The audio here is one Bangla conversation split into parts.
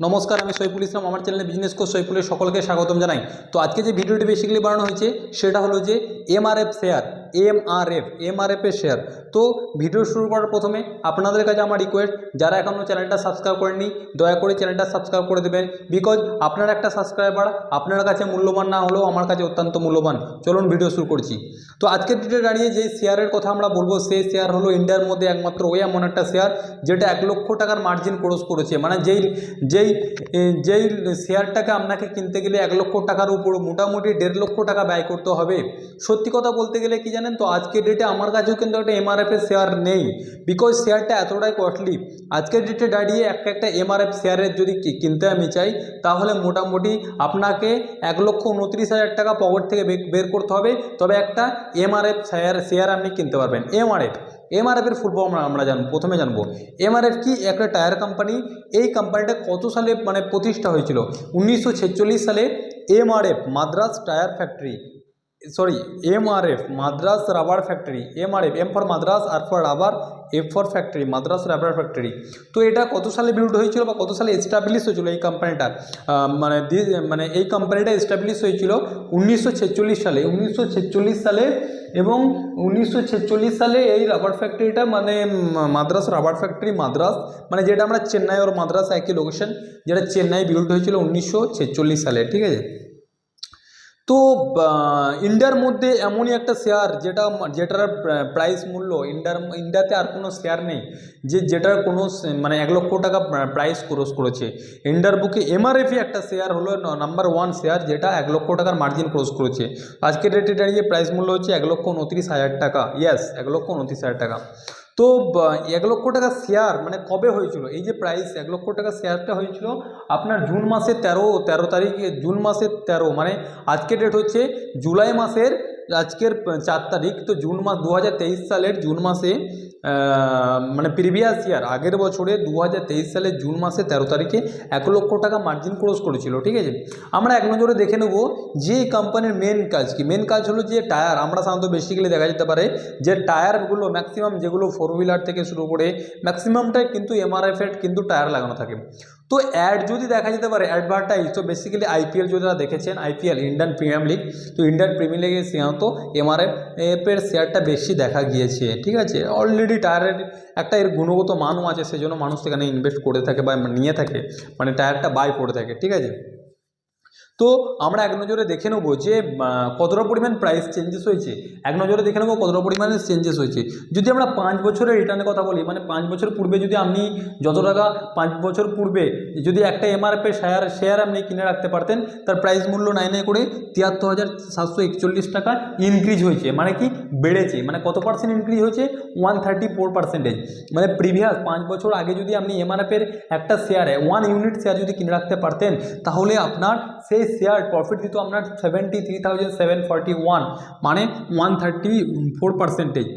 নমস্কার, আমি সৈফুল ইসলাম। আমার চ্যানেলে বিজনেস কোচ সৈফুলের সকলকে স্বাগতম জানাই। তো আজকে যে ভিডিওটি বেসিক্যালি বানানো হয়েছে সেটা হলো যে এমআরএফ শেয়ার, এমআরএফের শেয়ার। তো ভিডিও শুরু করার প্রথমে আপনাদের কাছে আমার রিকোয়েস্ট, যারা এখনও চ্যানেলটা সাবস্ক্রাইব করেননি দয়া করে চ্যানেলটা সাবস্ক্রাইব করে দেবেন, বিকজ আপনার একটা সাবস্ক্রাইবার আপনার কাছে মূল্যবান না হলেও আমার কাছে অত্যন্ত মূল্যবান। চলুন ভিডিও শুরু করছি। তো আজকের ভিডিও দাঁড়িয়ে যে শেয়ারের কথা আমরা বলবো, সেই শেয়ার হলো ইন্ডিয়ার মধ্যে একমাত্র ওই এমন একটা শেয়ার যেটা 1 লক্ষ টাকার মার্জিন ক্রস করেছে। মানে যেই শেয়ারটাকে আপনাকে কিনতে গেলে 1 লক্ষ টাকার উপর মোটামুটি 1.5 লক্ষ টাকা ব্যয় করতে হবে। সত্যি কথা বলতে গেলে কি জানেন তো, আজকের ডেটে আমার কাছেও কিন্তু একটা এমআরএফের শেয়ার নেই, বিকজ শেয়ারটা এতটাই কস্টলি। আজকের ডেটে দাঁড়িয়ে একটা এমআরএফ শেয়ারের যদি কিনতে আমি চাই, তাহলে মোটামুটি আপনাকে 1,29,000 টাকা পকেট থেকে বের করতে হবে, তবে একটা এমআরএফ শেয়ার আপনি কিনতে পারবেন। এমআরএফের ফুল ফর্ম আমরা প্রথমে জানবো। এমআরএফ কি? একটা টায়ার কোম্পানি। এই কোম্পানিটা কত সালে প্রতিষ্ঠা হয়েছিল? 1946 সালে MRF Madras tyre factory, MRF Madras rubber factory. MRF, M for Madras, R for rubber, F for factory, Madras rubber factory. তো এটা কত সালে বিল্ড হয়েছিল বা কত সালে এস্টাবলিশ হয়েছিল এই কোম্পানিটা? এই কোম্পানিটা এস্টাবলিশ হয়েছিল 1946 সালে। 1946 সালে, এবং 1946 সালে এই রাবার ফ্যাক্টরিটা মাদ্রাস রাবার ফ্যাক্টরি, মাদ্রাস যেটা আমরা চেন্নাই আর মাদ্রাস একই লোকেশন, যেটা চেন্নাই বিল্ড হয়েছিল 1946 সালে। ঠিক আছে। তো ইন্ডিয়ার মধ্যে এমনই একটা শেয়ার যেটার প্রাইস মূল্য ইন্ডিয়াতে আর কোনো শেয়ার নেই যেটার কোনো 1 লক্ষ টাকা প্রাইস ক্রস করেছে। ইন্ডিয়ার বুকে এমআরএফই একটা শেয়ার হলো নাম্বার 1 শেয়ার, যেটা 1 লক্ষ টাকার মার্জিন ক্রস করেছে। আজকের রেটে দাঁড়িয়ে প্রাইস মূল্য হচ্ছে 1,29,000 টাকা। ইয়েস, 1,29,000 টাকা। তো 1 লক্ষ টাকা শেয়ার কবে হয়েছিল? এই যে প্রাইস 1 লক্ষ টাকা শেয়ারটা হয়েছিল আপনার জুন মাসের 13 তারিখে। জুন মাসের 13 আজকের ডেট হচ্ছে জুলাই মাসের আজকের 4 তারিখ। তো জুন মাস 2023 সালের জুন মাসে প্রিভিয়াস ইয়ার আগের বছরে 2023 সালের জুন মাসে 13 তারিখে 1 লক্ষ টাকা মার্জিন ক্রস করেছিল। ঠিক আছে। আমরা এক নজরে দেখে নেব যে কোম্পানির মেন কাজ কি। মেন কাজ হলো যে টায়ার, আমরা সাধারণত বেসিক্যালি দেখা যেতে পারে যে টায়ারগুলো ম্যাক্সিমাম যেগুলো 4 হুইলার থেকে শুরু করে ম্যাক্সিমামটাই কিন্তু এমআরএফের কিন্তু টায়ার লাগানো থাকে। তো অ্যাড যদি দেখা যেতে পারে, অ্যাডভার্টাইজ, তো বেসিক্যালি আইপিএল যদি দেখেছেন, আইপিএল ইন্ডিয়ান প্রিমিয়ার লিগ, তো ইন্ডিয়ান প্রিমিয়ার লিগে সাধারণত এমআরএফের শেয়ারটা বেশি দেখা গিয়েছে। ঠিক আছে। অলরেডি টায়ারের একটা এর গুণগত মানও আছে, সেজন্য মানুষ সেখানে ইনভেস্ট করে থাকে বা নিয়ে থাকে, টায়ারটা বাই করে থাকে। ঠিক আছে। তো আমরা এক নজরে দেখে নেবো যে কতটা পরিমাণ প্রাইস চেঞ্জেস হয়েছে। এক নজরে দেখে নেবো কতটা পরিমাণে চেঞ্জেস হয়েছে। যদি আমরা 5 বছরের রিটার্নের কথা বলি, 5 বছর পূর্বে যদি আপনি যত টাকা 5 বছর পূর্বে যদি একটা এমআরএফের শেয়ার আপনি কিনে রাখতে পারতেন, তার প্রাইস মূল্য 9 করে 73,741 টাকা ইনক্রিজ হয়েছে। কি বেড়েছে? কত পার্সেন্ট ইনক্রিজ হয়েছে? 134%। প্রিভিয়াস 5 বছর আগে যদি আপনি এমআরএফের একটা শেয়ারে 1 ইউনিট শেয়ার যদি কিনে রাখতে পারতেন, তাহলে আপনার সেই শেয়ার প্রফিট দিত আপনার 73,741, 134%।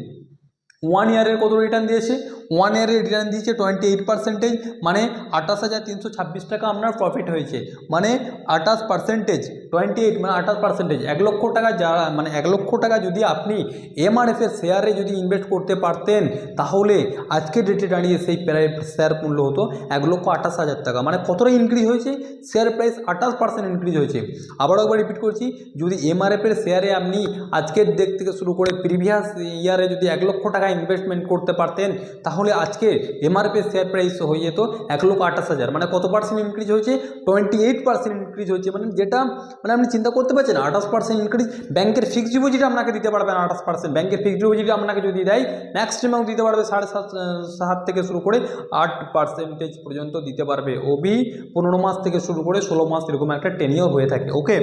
1 ইয়ারের কত রিটার্ন দিয়েছে? 1 ইয়ারের রিটার্ন দিয়েছে 28%, 28,326 টাকা আপনার প্রফিট হয়েছে। 28%, 28 28%। 1 লক্ষ টাকা যারা 1 লক্ষ টাকা যদি আপনি এমআরএফের শেয়ারে যদি ইনভেস্ট করতে পারতেন, তাহলে আজকের ডেটে দাঁড়িয়ে সেই শেয়ার মূল্য হতো 1,28,000 টাকা। কতটা ইনক্রিজ হয়েছে? শেয়ার প্রাইস 28% ইনক্রিজ হয়েছে। আবারও একবার রিপিট করছি, যদি এমআরএফের শেয়ারে আপনি আজকের ডেট থেকে শুরু করে প্রিভিয়াস ইয়ারে যদি 1 লক্ষ টাকা ইনভেস্টমেন্ট করতে পারতেন, তাহলে আজকে এমআরএফের শেয়ার প্রাইস হয়ে যেত 1,28,000। কত পার্সেন্ট ইনক্রিজ হয়েছে? 28% ইনক্রিজ হয়েছে। যেটা আপনি চিন্তা করতে পারছেন, 28% ইনক্রিজ। ব্যাংকের ফিক্সড ডিপোজিট আপনাকে দিতে পারবে না 28%। ব্যাংকের ফিক্সড ডিপোজিট আপনাকে যদি দেয়, ম্যাক্সিমাম দিতে পারবে 7.5 থেকে শুরু করে 8% পর্যন্ত দিতে পারবে। ওবি 15 মাস থেকে শুরু করে 16 মাস এরকম একটা টেনিওর হয়ে থাকে। ওকে।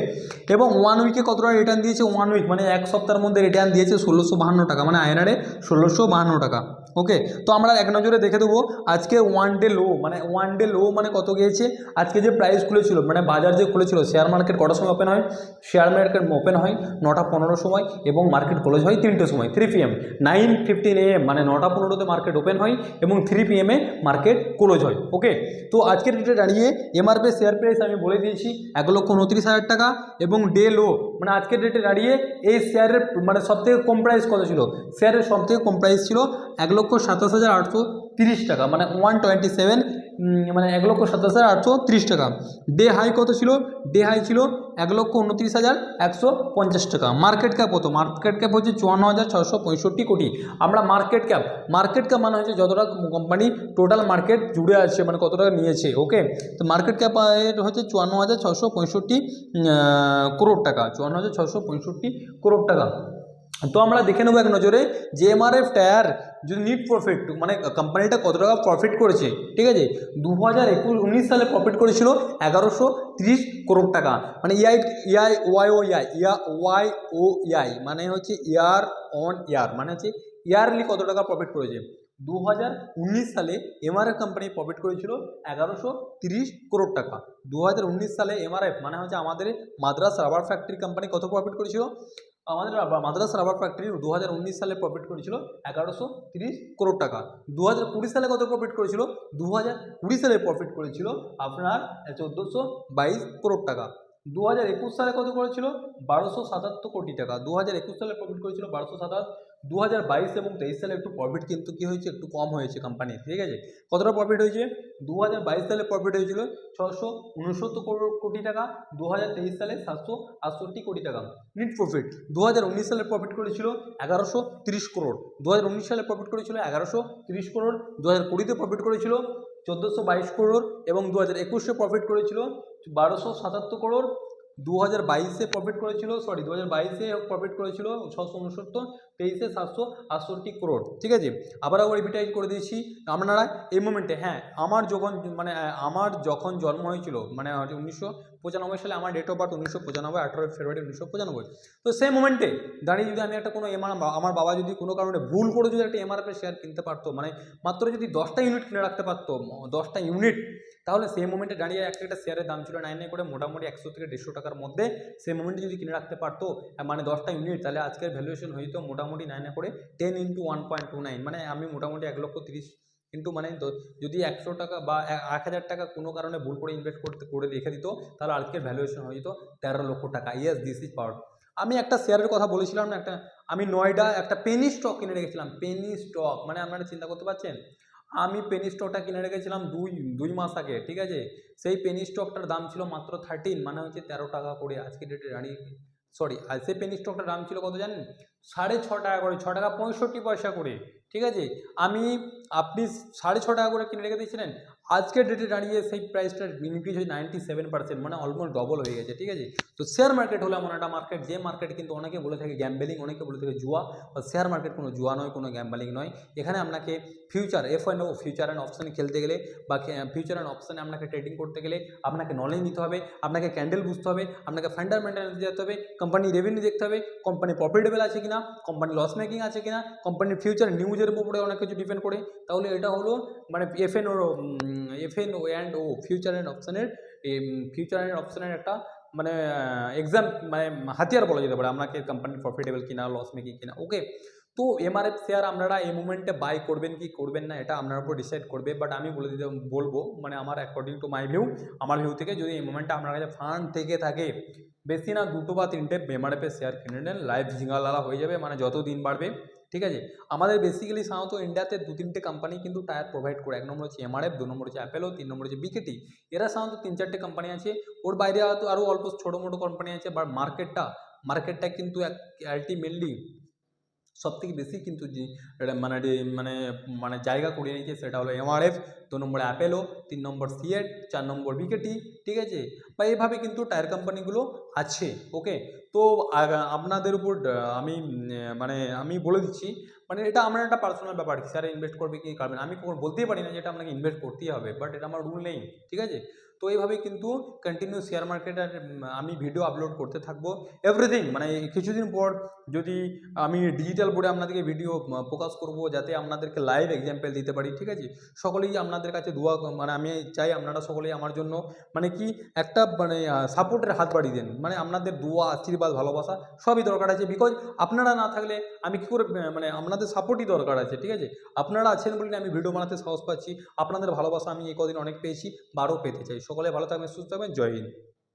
এবং 1 উইকে কতটা রিটার্ন দিয়েছে? 1 উইক 1 সপ্তাহের মধ্যে রিটার্ন দিয়েছে 1,652 টাকা, আইএনআরে 1,652 টাকা। ওকে। তো আমরা এক নজরে দেখে দেবো আজকে ওয়ান ডে লো কত গিয়েছে। আজকে যে প্রাইস খুলেছিল, বাজার যে খুলেছিল, শেয়ার মার্কেট কটার সময় ওপেন হয়? শেয়ার মার্কেট ওপেন হয় 9টা 15 সময়, এবং মার্কেট ক্লোজ হয় 3টে সময়, 3 PM। 9:15 AM 9টা 15তে মার্কেট ওপেন হয়, এবং 3 PM মার্কেট ক্লোজ হয়। ওকে। তো আজকের ডেটে দাঁড়িয়ে এমআরপি শেয়ার প্রাইস আমি বলে দিয়েছি 1,29,000 টাকা, এবং ডে লো আজকের ডেটে দাঁড়িয়ে এই শেয়ারের সবথেকে কম প্রাইস কত ছিল? শেয়ারের সবথেকে কম প্রাইস ছিল 1,27,830 টাকা, 127 মানে 1,27,830 টাকা। ডে হাই কত ছিল? ডে হাই ছিল 1,29,150 টাকা। মার্কেট ক্যাপ কত? মার্কেট ক্যাপ হচ্ছে 54,665 কোটি। আমরা মার্কেট ক্যাপ মানে হচ্ছে যতটা কোম্পানি টোটাল মার্কেট জুড়ে আছে, মানে কত টাকা নিয়েছে। ওকে, তো মার্কেট ক্যাপ হচ্ছে 54,665 করোড় টাকা, 54,665 করোড় টাকা। তো আমরা দেখে নেবো এক নজরে যে এমআরএফ টায়ার যদি নিট প্রফিট, মানে কোম্পানিটা কত টাকা প্রফিট করেছে। ঠিক আছে, 2019 সালে প্রফিট করেছিল 1,130 করোড় টাকা। মানে ওয়াই মানে হচ্ছে ইয়ার অন ইয়ার, মানে হচ্ছে ইয়ারলি কত টাকা প্রফিট করেছে। 2019 সালে এমআরএফ কোম্পানি প্রফিট করেছিল 1,130 করোড় টাকা। 2019 সালে এমআরএফ মানে হচ্ছে আমাদের মাদ্রাস রাবার ফ্যাক্টরি কোম্পানি কত প্রফিট করেছিল? আমাদের মাদ্রাস রাবার ফ্যাক্টরি 2019 সালে প্রফিট করেছিল 1,130 করোড় টাকা। 2020 সালে কত প্রফিট করেছিল? 2020 সালে প্রফিট করেছিল আপনার 1,422 করোড় টাকা। 2021 সালে কত করেছিল? 1,277 কোটি টাকা। 2021 সালে প্রফিট করেছিল 1,277। 2022 এবং 23 সালে একটু প্রফিট কিন্তু কী হয়েছে, একটু কম হয়েছে কোম্পানির। ঠিক আছে, কতটা প্রফিট হয়েছে? 2022 সালে প্রফিট হয়েছিল 669 কোটি টাকা। 2023 সালে 768 কোটি টাকা নিট প্রফিট। 2019 সালে প্রফিট করেছিল 1,130 করোড়। 2019 সালে প্রফিট করেছিল 1,130 করোড়। 2020-তে প্রফিট করেছিল 1,422 করোড় এবং 2021-এ প্রফিট করেছিল 1,277 করোড়। 2022-এ প্রফিট করেছিল 2022-এ প্রফিট করেছিল 669, 23-এ 768 করোড়। ঠিক আছে, আবার রিপিটাইজ করে দিয়েছি আপনারা এই মোমেন্টে। হ্যাঁ, আমার যখন জন্ম হয়েছিল, মানে 1995 সালে আমার ডেট অফ বার্থ 1995, 18 ফেব্রুয়ারি 1995। তো সেই মোমেন্টে দাঁড়িয়ে যদি আমি একটা কোনো আমার বাবা যদি কোনো কারণে ভুল করে যদি একটা এমআরএফের শেয়ার কিনতে পারতো, মানে মাত্র যদি 10টা ইউনিট কিনে রাখতে পারতো, 10টা ইউনিট, তাহলে সেই মোমেন্টে দাঁড়িয়ে একটা শেয়ারের দাম ছিল 9 করে মোটামুটি 100 থেকে 150 টাকার মধ্যে। সেই মোমেন্টে যদি কিনে রাখতে পারতো, মানে 10টা ইউনিট, তাহলে আজকের ভ্যালুয়েশন হইতো মোটামুটি 9 করে 10 × 1.29, মানে আমি মোটামুটি 1,30,000 কিন্তু মানে যদি 100 টাকা বা 1,000 টাকা কোনো কারণে ভুল করে ইনভেস্ট করে রেখে দিত, তাহলে আজকের ভ্যালুয়েশন হয়ে যেত 13 লক্ষ টাকা। Yes, this is power. আমি একটা শেয়ারের কথা বলেছিলাম না, আমি নয়ডা একটা পেনি স্টক কিনে রেখেছিলাম। পেনি স্টক মানে আপনারা চিন্তা করতে পারছেন, আমি পেনি স্টকটা কিনে রেখেছিলাম 2 মাস আগে। ঠিক আছে, সেই পেনি স্টকটার দাম ছিল মাত্র 13, মানে হচ্ছে 13 টাকা করে আজকে ডেটে দাঁড়িয়ে। আর সেই পেনি স্টকটার দাম ছিল কত জানেন? 6.5 টাকা করে, 6 টাকা 65 পয়সা করে। ঠিক আছে, আপনি 6.5 টাকা করে কিনে রেখে দিয়েছিলেন, আজকের ডেটে দাঁড়িয়ে সেই প্রাইসটার ইনক্রিজ হয়ে 97%, মানে অলমোস্ট ডবল হয়ে গেছে। ঠিক আছে, তো শেয়ার মার্কেট হলো এমন একটা মার্কেট, যে মার্কেট কিন্তু অনেকে বলে থাকে গ্যাম্বলিং, অনেকে বলে থাকে জুয়া। শেয়ার মার্কেট কোনো জুয়া নয়, কোনো গ্যাম্বলিং নয়। এখানে আপনাকে ফিউচার ফিউচার অ্যান্ড অপশানে খেলতে গেলে বা ফিউচার অ্যান্ড অপশানে আপনাকে ট্রেডিং করতে গেলে আপনাকে নলেজ নিতে হবে, আপনাকে ক্যান্ডেল বুঝতে হবে, আপনাকে ফান্ডামেন্টাল যেতে হবে, কোম্পানি রেভিনিউ দেখতে হবে, কোম্পানি প্রফিটেবল আছে কিনা, কোম্পানি লস মেকিং আছে কিনা, কোম্পানির ফিউচার নিউজের উপরে অনেক কিছু ডিপেন্ড করে। তাহলে এটা হলো মানে এফএনও অ্যান্ড ও ফিউচার অ্যান্ড অপশানের একটা মানে এক্সাম, মানে হাতিয়ার বলা যেতে পারে আপনাকে, কোম্পানি প্রফিটেবল কিনা, লস মেকিং কিনা। ওকে, তো এমআরএফ শেয়ার আপনারা এই মুমেন্টে বাই করবেন কি করবেন না, এটা আপনার উপর ডিসাইড করবে। বাট আমি বলবো মানে আমার অ্যাকর্ডিং টু মাই ভিউ, আমার ভিউ থেকে, যদি এই মুমেন্টে আপনার কাছে ফান্ড থেকে থাকে, বেশি না 2 বা 3টে এমআরএফের শেয়ার কিনে নেন, লাইফ ঝিঙ্গালালা হয়ে যাবে, মানে যত দিন বাড়বে। ঠিক আছে, আমাদের বেসিক্যালি সাধারণত ইন্ডিয়াতে 2-3টে কোম্পানি কিন্তু টায়ার প্রোভাইড করে। 1 নম্বর হচ্ছে এমআরএফ, 2 নম্বর হচ্ছে অ্যাপেলো, 3 নম্বর হচ্ছে বিকেটি। এরা সাধারণত 3-4টে কোম্পানি আছে, ওর বাইরে হয়তো আরও অল্প ছোটো মোটো কোম্পানি আছে। বাট মার্কেটটা কিন্তু আলটিমেটলি সবথেকে বেশি কিন্তু মানে জায়গা করে নিয়েছে, সেটা হলো এমআরএফ, 2 নম্বরে অ্যাপেলো, 3 নম্বর সিয়েট, 4 নম্বর বিকেটি। ঠিক আছে, বা এইভাবে কিন্তু টায়ার কোম্পানিগুলো আছে। ওকে, তো আপনাদের উপর আমি বলে দিচ্ছি, মানে এটা আমার একটা পার্সোনাল ব্যাপার, স্যার ইনভেস্ট করবে কি করবে না, আমি কখনো বলতেই পারি না যে এটা আপনাকে ইনভেস্ট করতেই হবে, বাট এটা আমার রুল নেই। ঠিক আছে, তো এইভাবেই কিন্তু কন্টিনিউ শেয়ার মার্কেটের আমি ভিডিও আপলোড করতে থাকবো এভরিথিং। মানে কিছুদিন পর যদি আমি ডিজিটাল বোর্ডে আপনাদেরকে ভিডিও প্রকাশ করব, যাতে আপনাদেরকে লাইভ এক্সাম্পল দিতে পারি। ঠিক আছে, সকলেই আপনাদের কাছে দোয়া, মানে আমি চাই আপনারা সকলেই আমার জন্য মানে কি একটা মানে সাপোর্টের হাত বাড়িয়ে দেন। মানে আপনাদের দোয়া, আশীর্বাদ, ভালোবাসা সবই দরকার আছে। বিকজ আপনারা না থাকলে আমি কী করে, মানে আপনাদের সাপোর্টই দরকার আছে। ঠিক আছে, আপনারা আছেন বলে আমি ভিডিও বানাতে সাহস পাচ্ছি। আপনাদের ভালোবাসা আমি এই কদিন অনেক পেয়েছি, বা আরও পেতে চাই। সকলে ভালো থাকবেন, সুস্থ থাকবেন, জয় হিন্দ।